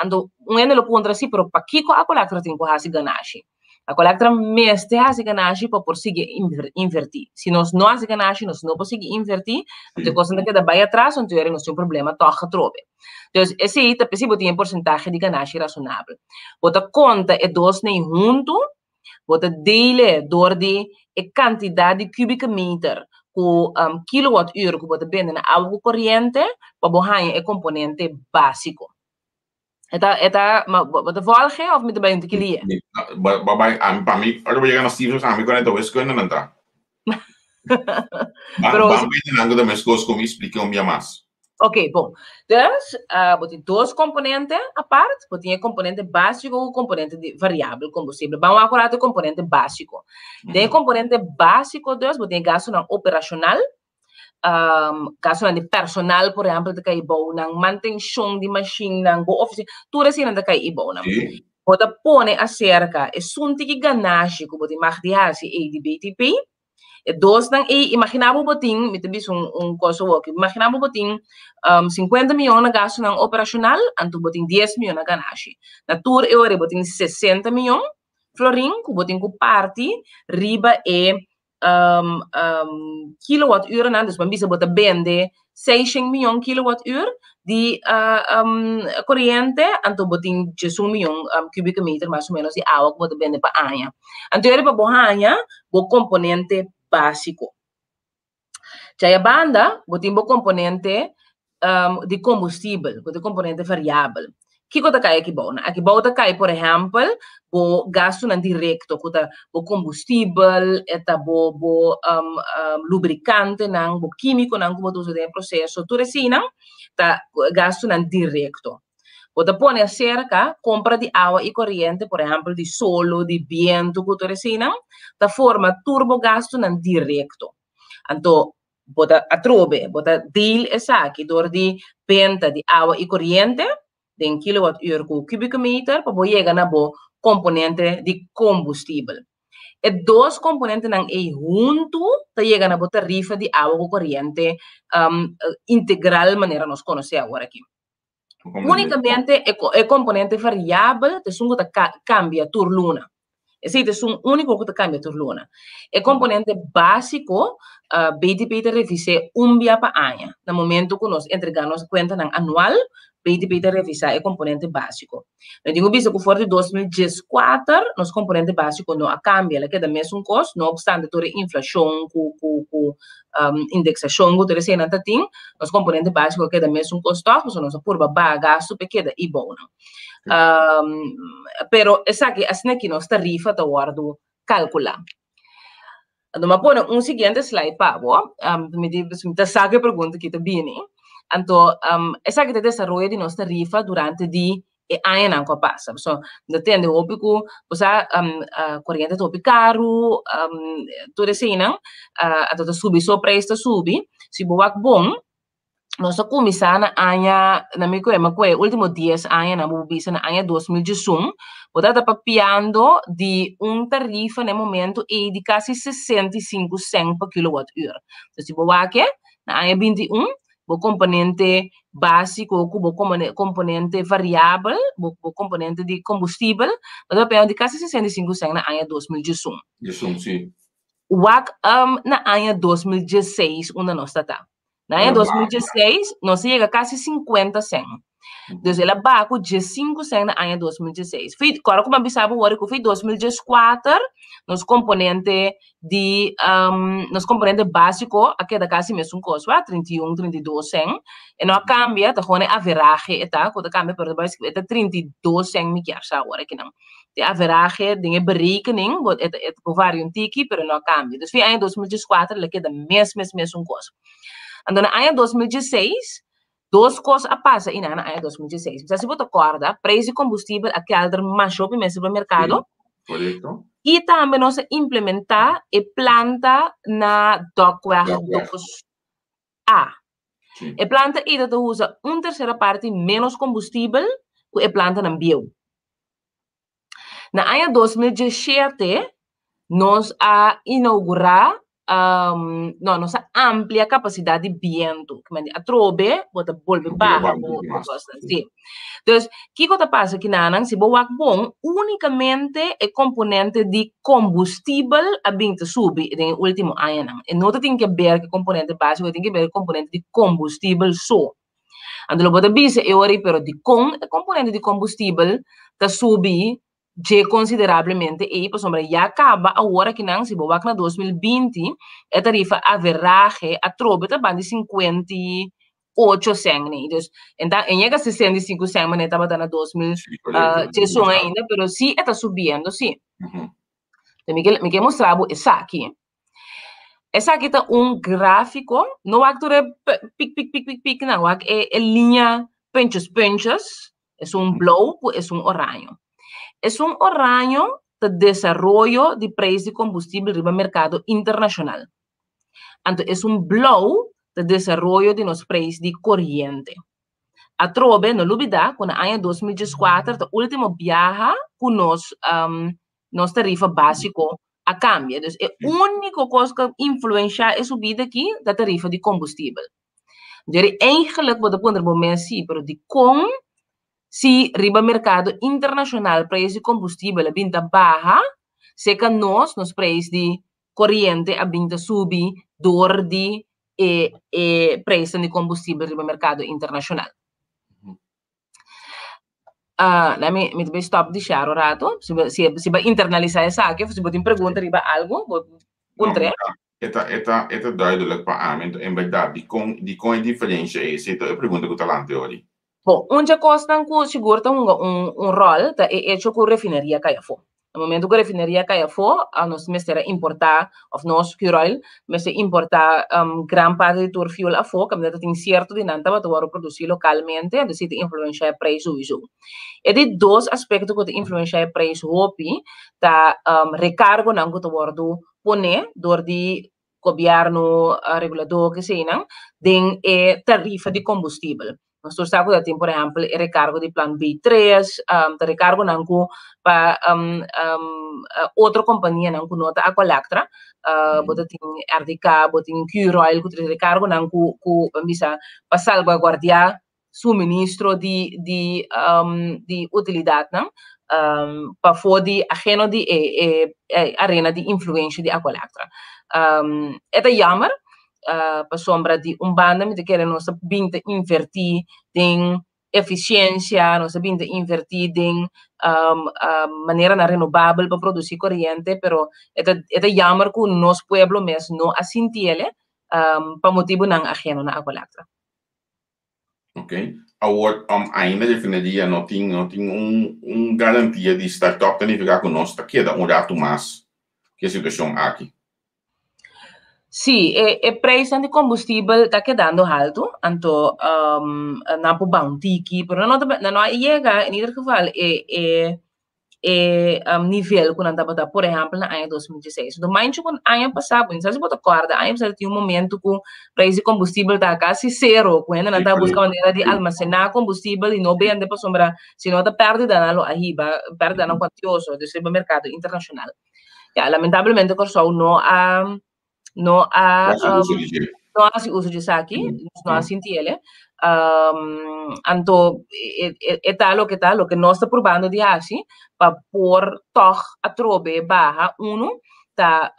Então, ene ponto assim, pero para que a collector tem que fazer ganagem. A collector mestre faz ganagem para conseguir invertir. Se nós não faz ganagem, nós não conseguimos invertir, então coisa que dá bem atrás, então é um problema toca trobe. Então, esse aí tá possível ter porcentagem de ganagem razonável. Bota conta é dois nem junto, bota dele door de quantidade de cubic meter com kilowatt-uur que bota bem na água corrente para borrar é componente básico. Eta bota volge of met de bij te kiezen? Bij para mim, agora vou chegar na Steve, a mim quando eu escolho não tá. Vamos ver na da mescos como explicar minha mais. Ok, bom. Dus, botem dois componentes à parte, botem componente básico e componente de variável combustível. Vamos agora o componente básico. De componente básico, dus, botem gasto na operacional, gasto de personal, por exemplo, de cai bom, na manutenção de máquina, na oficina, tudo assim de cai bom. Bota pone acerca, é sunti que ganagem que botem mais de hasi e de BTP. Dos nang imaginava botin, me também coisa que imaginava botin 50 milhões na gasto nang operacional, anto botin 10 milhões na ganagem. Na tour eu era botin 60 milhões, florin, que botin com parte, riba kilowatt-uur, né? Dus bisa bota vende 600 milhões kilowatt-uur de corrente, anto botin 1 milhão cubic meter, mais ou menos, de água que bota vende para anha. Anto eu era para borranha, o componente básico. Já a banda, botem o componente de combustível, o componente variável. Que coisa cai aqui bom? Aqui bom cai, por exemplo, o gasto não direto, o combustível, o lubricante, o químico, como tu usa no processo, tudo assim, tá gasto não direto. Você põe acerca compra de água e corrente, por exemplo, de solo, de vento, tudo assim, da forma turbo gasto não direto. Então, bota a trobe, bota deal essa aqui, dor de venta de água e corrente, de kilowatt-uur por cubic meter, para chegar na componente de combustível. E dois componentes não é junto, para chegar na tarifa de água e corrente integral, maneira nós conhecemos agora aqui. Unicamente é componente variável, é um que cambia por luna. Esse é um único que cambia por luna. É componente básico, BTP te revise dia para ano. No momento que nós entregamos conta anual, para revisar o componente básico. Eu digo visto que for de 2014, nosso componente básico não cambia, ele queda mesmo custo, não obstante toda a inflação, indexação, que você não tem, nosso componente básico queda mesmo custo, porque nossa curva gasto queda e bom. Pero essa aqui, assim aqui, nossa tarifa está guardo calcular. Então, me põe seguinte slide para me sabe a pergunta que está bem. Então, essa aqui é o desenvolvimento de nossa tarifa durante o ano que passa. So, depende do ópico, você corrente topi caro, tudo assim, não? Então, subir só preço subir, se boa bom. Nós começamos na minha último 10 anos, na bobisa na ano 2021, podemos estar papiando de tarifa no momento e de quase 65 cents por kWh. Então, se boa aqui, na ano 21, o componente básico, o componente variável, o componente de combustível, podemos papiando de quase 65 cents na ano 2021. Isso, sim. Na ano 2016, onde nós estamos. Na ano 2016, nós chega a quase 50 cents. Então, ela baixa de 5 cents na ano 2016. Agora, como avisava, o que foi 2014, nosso componente básico, aqui da quase mesmo custo, 31, 32 cents. E não cambia, tá com a average, tá? Quando cambia, por exemplo, é 32 cents, me quer agora aqui não. A average, tem a berekening, é varia tiki, pero não cambia. Então, foi ano 2014, ela queda mesmo custo. Então, na ano 2016, duas coisas passam na ano 2016. Se você acorda, preço de combustível aquele mais shopping no supermercado. Correto. E também nós implementar a planta na docos A. Sim. A planta ainda usa terceira parte menos combustível que a planta na bio. Na ano 2017, nós inaugurar nossa ampla capacidade de viento, que a trobe, bota bolbe barra, sim. Então, o que passa aqui na se boa bom, unicamente é componente de combustível a binta subir no último ano. E não tem que ver que componente básico, tem que ver componente de combustível só. Então, bota bisa é ori, pero de componente de combustível tá subir consideravelmente e por sombra já acaba agora que não se boa na 2020 a tarifa average a trobe tá bande 58 cents então em chega 65 cents mas estava na 2000 sessão ainda pero sim está subindo sim então me quer mostrar essa aqui tá gráfico não é pic não é linha pinchos é blow é oranho. Es horario de desarrollo de precios de combustible en el mercado internacional. Entonces, es blow de desarrollo de los precios de corriente. A trobe, no lo olvida, con el año 2014, el último viaje con nos tarifa básico a cambio. Entonces, la única cosa que influencia es subida aquí la tarifa de combustible. Entonces, eigenlijk wat ik onder mensen pero de si riba mercado internacional preço de combustível a binta baja, seca nos preços de corriente a binta subir door de preço de combustível riba mercado internacional. Me deve stop de char o rato, se vai internalizar essa aqui, se você pergunta riba algo, contra. Esta duidelijk para em verdade, de com a diferença é essa, então eu pergunto que o talante hoje. Bom, onde costa seguro rol tá hecho com refinaria caia fo. No momento que a refinaria caia fo, nós mestre importar of nós que oil, mestre importar gran parte do fuel a fo, que tem certo de nanta para tu produzir localmente, então se influencia o preço isso. E de dois aspectos que influencia o preço hopi, tá recargo não que tu bordo pone dor de governo regulador que sei não, den tarifa de combustível. Nós sabemos que tem, por exemplo, o recargo de plan B3, o recargo para outra companhia não com nota Aqualectra, bota tem RDK, bota tem Q-Oil, que tem recargo não com para salvaguardar suministro de utilidade, não? Para fora ajeno de arena de influência de Aqualectra. É jammer. Para sombra de banda, me querem nossa binta invertir em eficiência, nós sabemos invertir em maneira na renovável para produzir corrente, pero é jammer que nosso pueblo mesmo não assim ele para motivo não ajeno na água elétrica. Ok. Ainda definiria não tem garantia de startup significa que nós está queda rato mais que a situação aqui. Sim, o preço de combustível está quedando alto, então não por bounty, mas não chega, em ieder geval, nível que nós estamos, por exemplo, no ano 2016. Do mais que no ano passado, se você pode acordar, ano passado tinha momento que o preço de combustível está quase zero, quando nós estamos buscando maneira de almacenar combustível e não vender para sombra, senão está perdendo na arriba, perdendo quantioso do supermercado internacional. Lamentavelmente, o Corsol não há uso de saque, não há sentido. Então, é tal o que nós estamos provando de assim, para pôr toch a trobe barra tá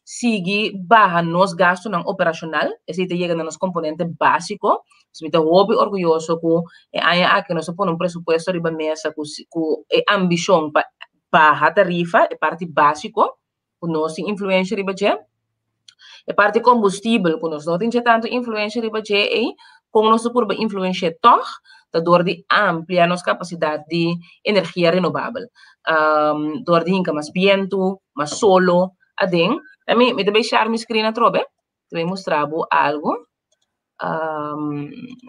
seguir barra nos gastos não operacional, esse te chega nos componente básico, se me tá orgulhoso que aí que nós põe presupuesto riba mesa com ambição para barra tarifa, é parte básico, com nossa influência riba je. É parte combustível, que nós não temos tanto influência riba je, como nós por influência toch, da dor de ampliar nossa capacidade de energia renovável. Dor de inca mais viento, mais solo, adem. Me também deixar minha screen a trobe, também mostrar algo.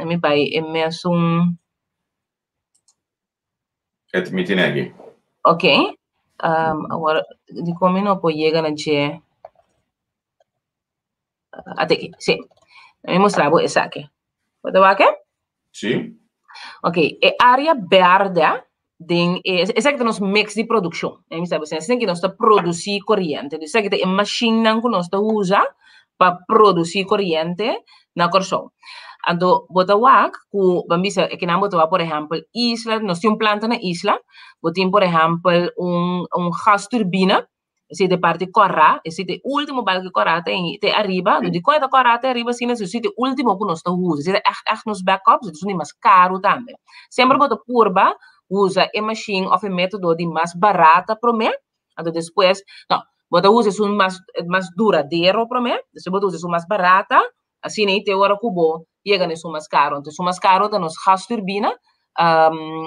Me vai é mesmo aqui. Ok. Agora de como não pode chegar na je. Até aqui, sim. Me mostrar essa aqui. Pode ver aqui? Sim. Ok, é área verde, esse aqui é nosso mix de produção. Esse aqui nós está produzir corrente. Esse aqui é a máquina que nós está usa para produzir corrente na Corsol. Então, bota wak, que não bota por exemplo, isla, nós temos planta na isla, botamos por exemplo gas turbina. Esse é parte corra, esse é o último balde corra tem arriba, do quando a corra tem arriba, sim, esse é o último que nós usamos, esse é echt nos backups, isso é mais caro também. Sempre bota curva, usa a machine ou a método de mais barata para mim, então depois, não, bota usa isso mais duradouro para mim, depois bota usa isso mais barata, assim nem tem hora cubo, chega nisso mais caro, então isso mais caro da nossa gas turbina,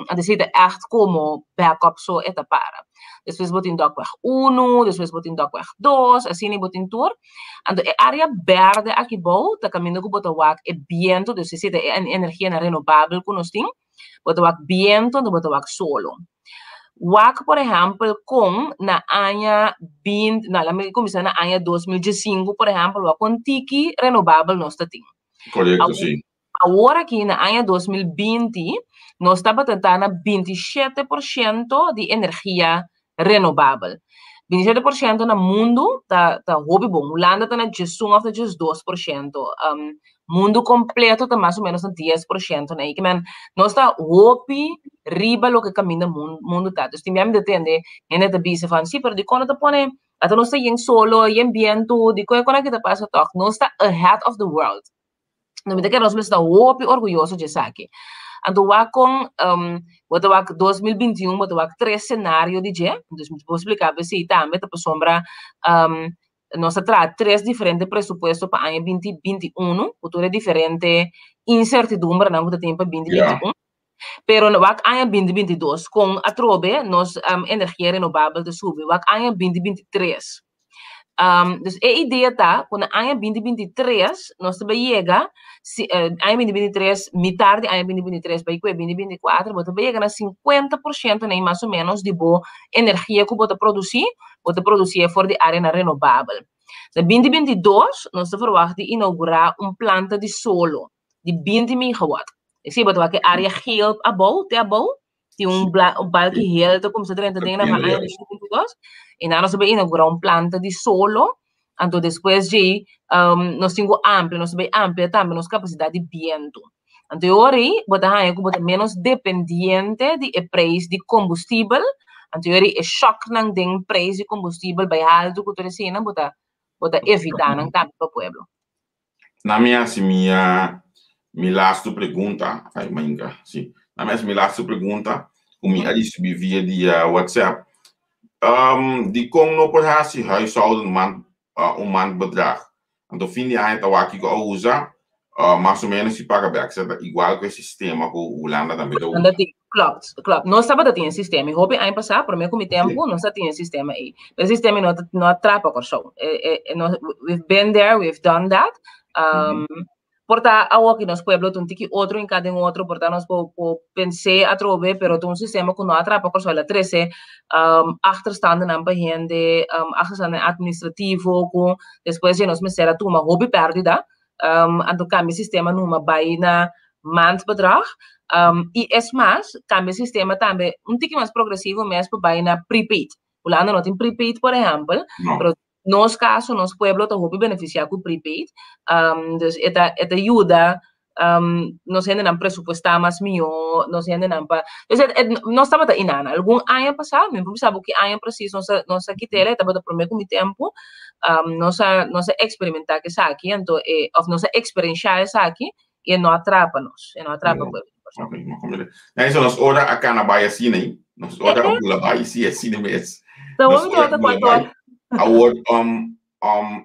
assim é echt como backup só é para. Depois botin dockweg 1, depois botin dockweg 2, assim botin tour. Então, a área verde aqui bom, tá caminhando com botar wak é viento, então se é energia renovável que nós temos, botar wak viento, então botar wak solo. Wak, por exemplo, com na ano 20, na começar na ano 2015, por exemplo, wak com tiki renovável nós temos. Correto, sim. Agora aqui na ano 2020, nós estamos tentando 27% de energia renovável. 27% no mundo tá hobby bom. Holanda está na 2%. Mundo completo está mais ou menos na 10%, né? Que nós está hobby riba lo que caminha mundo tá. Então, tem que entender, ainda tá bisa fan, sim, pero de quando tá pone, até nós está em solo, em viento, de quando que tá passa toque, nós está ahead of the world. Não me que nós está hobby orgulhoso de isso aqui. Então, com 2021, eu 3 cenários de dia. Então, vou explicar se também para sombra nós traz 3 diferentes pressupostos para o ano 2021, futuro diferente, incertidumbre não tempo para 2021. Pero no ano 2022, com a trobe, nós energia renovável de subir, o ano 2023. Dus a ideia tá, quando a ano 2023, nós também chega, ano 2023, metade do ano 2023, para 2024, você vai chegar a 50%, nem mais ou menos, de boa energia que você produzir fora de área renovável. Em 2022, nós vamos inaugurar planta de solo de 20 megawatt. Esse é a área heel above, tem balde heel, como se trata de ano 2022. E nós vamos inaugurar planta de solo, então depois de nós temos amplia também nossa capacidade de viento. Então agora bota menos dependente de preço de combustível, então agora é choque não tem preço de combustível bem alto que tu cena bota evitar não também para o pueblo. Na minha Mi laatste pergunta, sim. Mas mi laatste pergunta, como a recebi via de WhatsApp, die kon no por hasi huishouden maandbedrag. Então, fim de ano, eu aqui com usa, mais ou menos se paga back, igual com esse sistema que o Holanda também usa. Klopt. Nós estamos tendo sistema. Eu ano passado, por meu tempo, nós tínhamos sistema aí. O sistema não atrapa com show. We've been there, we've done that. Porta aqui nos pueblos tem que outro em cada outro, porta nós pensei a trobe, pero tem sistema que não atrapa com show. Ela 13 achterstanden na gente, achterstanden administrativo, com depois nós me será uma hobby perdida. Então cambia sistema numa baina maandbedrag. E mais, cambia sistema também um pouquinho mais progressivo, mas para baina prepaid. O Holanda não tem prepaid, por exemplo, mas nos caso, nos pueblo, também beneficiar com prepaid. Dus esta ajuda, nos gente não presupuestar mais melhor, nos gente não para... Nós estamos inana. Algum ano passado, mesmo sabe que ano preciso, nós aqui tele, estamos a primeiro com tempo, nós experimentar que isso aqui, então, nós experienciar isso aqui, e não atrapa-nos, e não atrapa-nos. Então, nós ora aqui na Bahia, assim, né? Nós ora na Bahia, assim mesmo. Então, vamos ver outra coisa. Agora,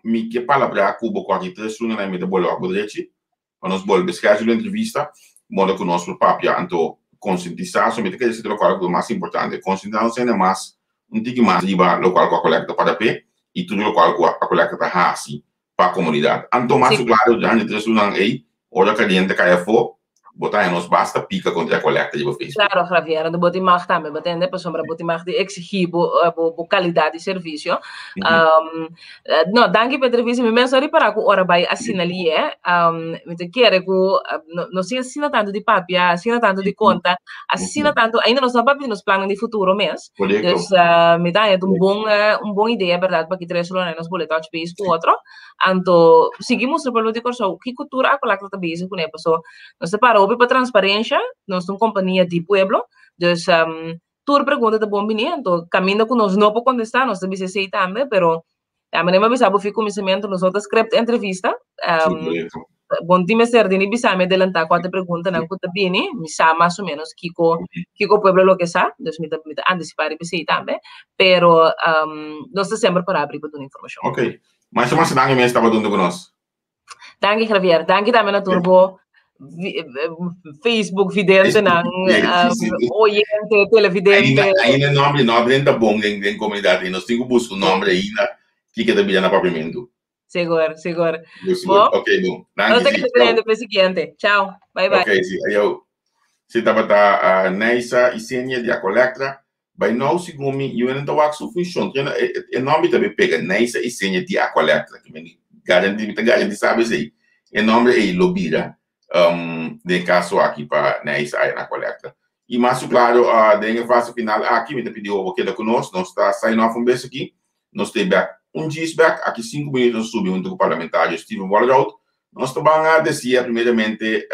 me que palavra Cuba com aqui três lunas na minha bola com direito, nós voltamos a fazer a entrevista, modo que nós papia, então conscientização, me que dizer o qual é o mais importante, conscientização é mais pouco mais riba local com a coleta para pé e tudo local com a coleta da assim para a comunidade. Então, mais claro, já de três lunas aí, olha que a gente cai fora. Botar nos basta pica contra a coleta de Facebook. Claro, Javier, do bote mais também, batendo para sombra bote mais de exigir bo qualidade de serviço. Não, danke pela entrevista, me mensagem para que ora vai assinar ali me te quer que não se assina tanto de papel, assina tanto de conta, assina tanto, ainda não sabe nos planos de futuro mês. Então, me dá bom ideia, verdade, para que três soluções nos boletos de com outro. Então, seguimos o pelo de corso, que cultura a coleta da base com ele, pessoal. Nós separamos para transparência, nós somos companhia de pueblo, dus tu pergunta de bom então caminho com nós não para contestar, nós também se também, pero a maneira mais sabe fico conhecimento nós outras script entrevista, bom time ser de bisa me adelantar quatro perguntas na conta bem, me sabe mais ou menos kiko pueblo lo que sabe, dus me antecipar e bisa também, pero nós sempre para abrir para dar informação. Ok, mas se você danke mesmo estava dando com nós. Danke Javier, danke também na turbo. Facebook vidente ng oyente televidente ainda nome ainda bom em comunidade nós temos buscar nome ainda que queda bem na papamento seguro ok bom danke que te para seguinte tchau bye bye ok sim eu se tava tá Neisa e Senia de a collectra by now sigumi eu não tô a função é nome também pega Neisa e Senia de a collectra que me garantir sabe sei é nome é Lobira de caso aqui para Neisa aí na coleta. E mais claro, de fase final aqui me pediu o que da conosco, nós está saindo um vez aqui, nós temos dia back aqui 5 minutos subi junto com o parlamentar Steven Walraut. Nós também desejar primeiramente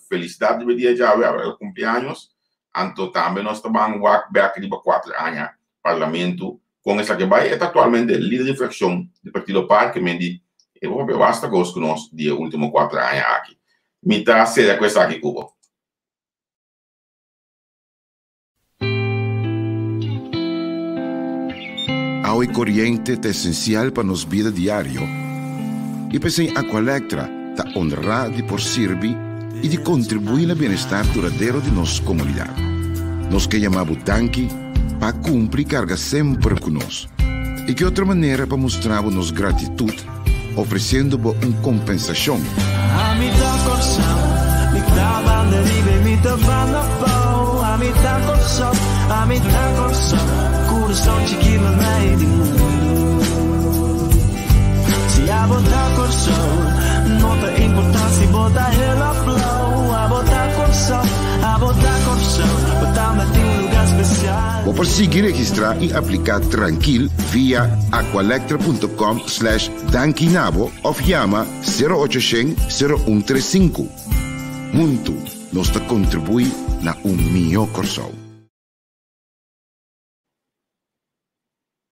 felicidade do dia de hoje, cumpleaños. Então também nós também back de 4 anos parlamento com essa que vai atualmente líder de fracção do Partido Par que me diz eu vou basta conosco de último 4 anos aqui. Mitad seria questa aqui, Cuba. Agua corriente é essencial para nos vida diário. E pensei a Aqualectra ta honrar de por servir e de contribuir ao bem-estar duradouro de nossa comunidade. Nós que chamamos tanque para cumprir carga sempre conosco. E que outra maneira para mostrar nossa gratidão oferecendo uma compensação. Mitad corsão, mitad banderibe, mitad bandapau. A mitad corsão, coração chiquinho no meio do mundo. Se a botar corsão, não tem importância, botar ela flow. A botar corsão, botar em lugar especial. Vou conseguir registrar e aplicar tranquilo via aqualectra.com/dankinabo ou chama 0800-0135. Muito nos contribui na melhor Corsão.